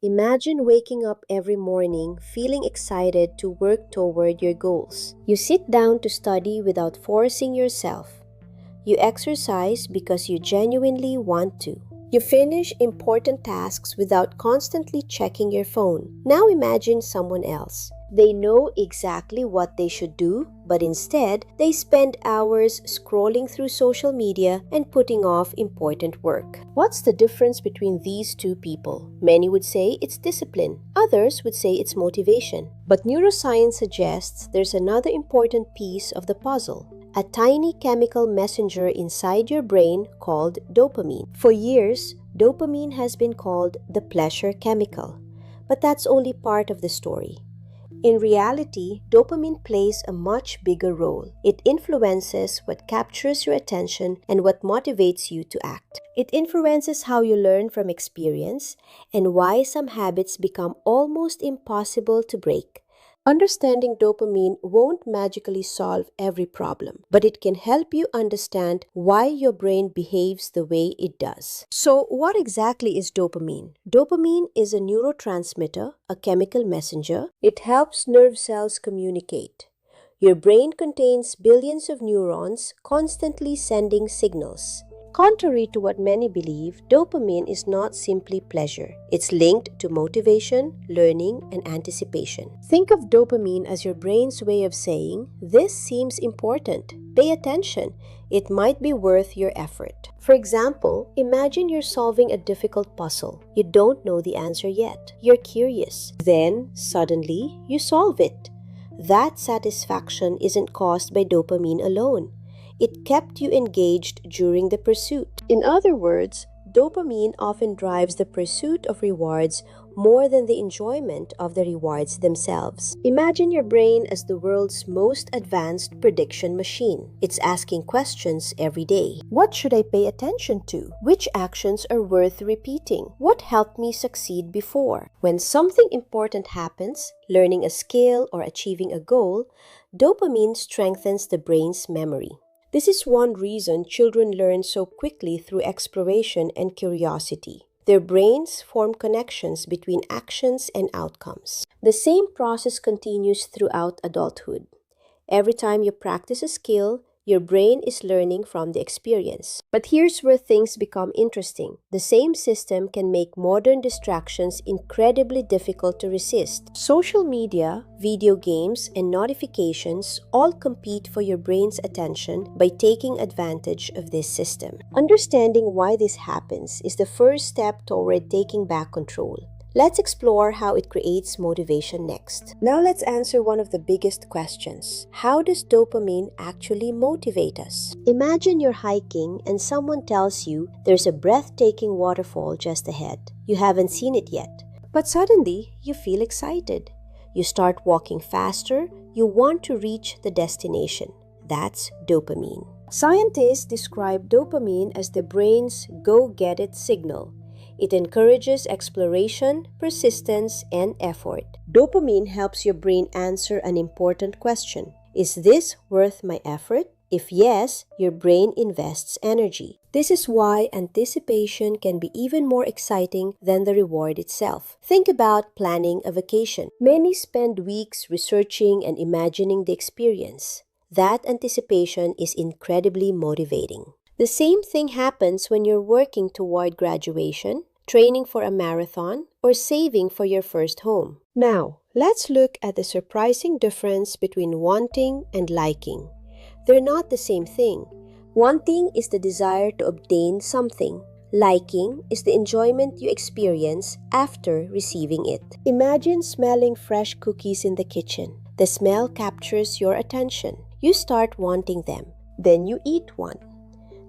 Imagine waking up every morning feeling excited to work toward your goals. You sit down to study without forcing yourself. You exercise because you genuinely want to. You finish important tasks without constantly checking your phone. Now imagine someone else. They know exactly what they should do, but instead, they spend hours scrolling through social media and putting off important work. What's the difference between these two people? Many would say it's discipline. Others would say it's motivation. But neuroscience suggests there's another important piece of the puzzle. A tiny chemical messenger inside your brain called dopamine. For years, dopamine has been called the pleasure chemical, but that's only part of the story. In reality, dopamine plays a much bigger role. It influences what captures your attention and what motivates you to act. It influences how you learn from experience and why some habits become almost impossible to break. Understanding dopamine won't magically solve every problem, but it can help you understand why your brain behaves the way it does. So, what exactly is dopamine? Dopamine is a neurotransmitter, a chemical messenger. It helps nerve cells communicate. Your brain contains billions of neurons constantly sending signals. Contrary to what many believe, dopamine is not simply pleasure. It's linked to motivation, learning, and anticipation. Think of dopamine as your brain's way of saying, "This seems important. Pay attention. It might be worth your effort." For example, imagine you're solving a difficult puzzle. You don't know the answer yet. You're curious. Then, suddenly, you solve it. That satisfaction isn't caused by dopamine alone. It kept you engaged during the pursuit. In other words, dopamine often drives the pursuit of rewards more than the enjoyment of the rewards themselves. Imagine your brain as the world's most advanced prediction machine. It's asking questions every day. What should I pay attention to? Which actions are worth repeating? What helped me succeed before? When something important happens, learning a skill or achieving a goal, dopamine strengthens the brain's memory. This is one reason children learn so quickly through exploration and curiosity. Their brains form connections between actions and outcomes. The same process continues throughout adulthood. Every time you practice a skill, your brain is learning from the experience. But here's where things become interesting. The same system can make modern distractions incredibly difficult to resist. Social media, video games, and notifications all compete for your brain's attention by taking advantage of this system. Understanding why this happens is the first step toward taking back control. Let's explore how it creates motivation next. Now let's answer one of the biggest questions. How does dopamine actually motivate us? Imagine you're hiking and someone tells you there's a breathtaking waterfall just ahead. You haven't seen it yet, but suddenly you feel excited. You start walking faster. You want to reach the destination. That's dopamine. Scientists describe dopamine as the brain's go-get-it signal. It encourages exploration, persistence, and effort. Dopamine helps your brain answer an important question. Is this worth my effort? If yes, your brain invests energy. This is why anticipation can be even more exciting than the reward itself. Think about planning a vacation. Many spend weeks researching and imagining the experience. That anticipation is incredibly motivating. The same thing happens when you're working toward graduation, training for a marathon, or saving for your first home. Now, let's look at the surprising difference between wanting and liking. They're not the same thing. Wanting is the desire to obtain something. Liking is the enjoyment you experience after receiving it. Imagine smelling fresh cookies in the kitchen. The smell captures your attention. You start wanting them. Then you eat one.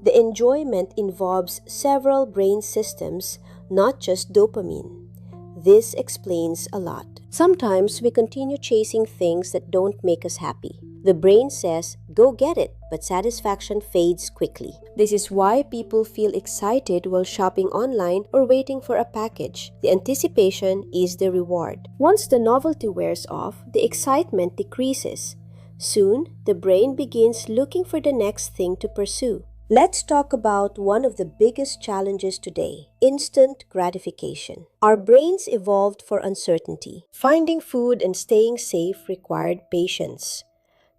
The enjoyment involves several brain systems, not just dopamine. This explains a lot. Sometimes we continue chasing things that don't make us happy. The brain says, "Go get it," but satisfaction fades quickly. This is why people feel excited while shopping online or waiting for a package. The anticipation is the reward. Once the novelty wears off, the excitement decreases. Soon, the brain begins looking for the next thing to pursue. Let's talk about one of the biggest challenges today: instant gratification. Our brains evolved for uncertainty. Finding food and staying safe required patience.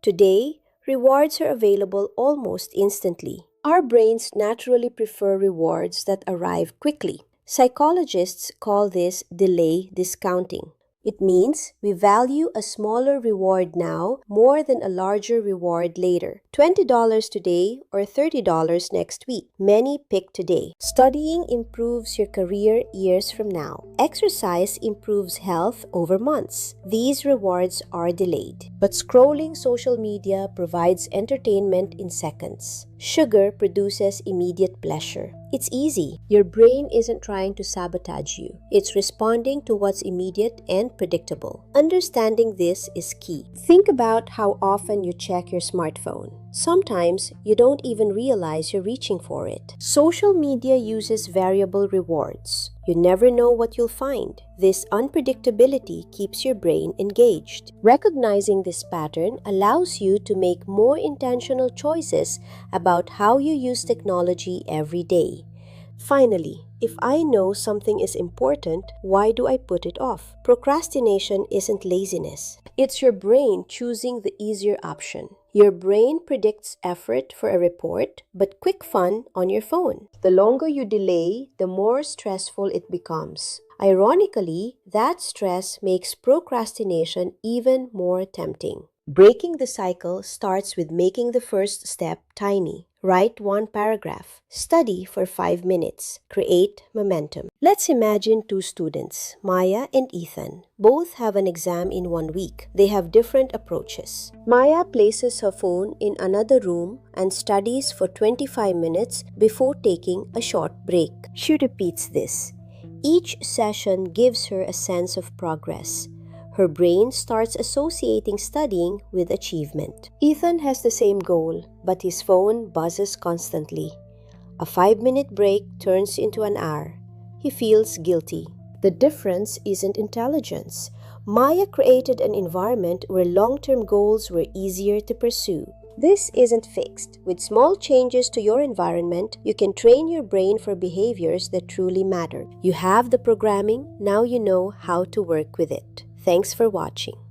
Today, rewards are available almost instantly. Our brains naturally prefer rewards that arrive quickly. Psychologists call this delay discounting. It means we value a smaller reward now more than a larger reward later. $20 today or $30 next week. Many pick today. Studying improves your career years from now. Exercise improves health over months. These rewards are delayed. But scrolling social media provides entertainment in seconds. Sugar produces immediate pleasure. It's easy. Your brain isn't trying to sabotage you. It's responding to what's immediate and predictable. Understanding this is key. Think about how often you check your smartphone. Sometimes you don't even realize you're reaching for it. Social media uses variable rewards. You never know what you'll find. This unpredictability keeps your brain engaged. Recognizing this pattern allows you to make more intentional choices about how you use technology every day. Finally, if I know something is important, why do I put it off? Procrastination isn't laziness. It's your brain choosing the easier option. Your brain predicts effort for a report, but quick fun on your phone. The longer you delay, the more stressful it becomes. Ironically, that stress makes procrastination even more tempting. Breaking the cycle starts with making the first step tiny. Write one paragraph. Study for 5 minutes. Create momentum. Let's imagine two students, Maya and Ethan. Both have an exam in 1 week. They have different approaches. Maya places her phone in another room and studies for 25 minutes before taking a short break. She repeats this. Each session gives her a sense of progress. Her brain starts associating studying with achievement. Ethan has the same goal, but his phone buzzes constantly. A 5-minute break turns into an hour. He feels guilty. The difference isn't intelligence. Maya created an environment where long-term goals were easier to pursue. This isn't fixed. With small changes to your environment, you can train your brain for behaviors that truly matter. You have the programming, now you know how to work with it. Thanks for watching.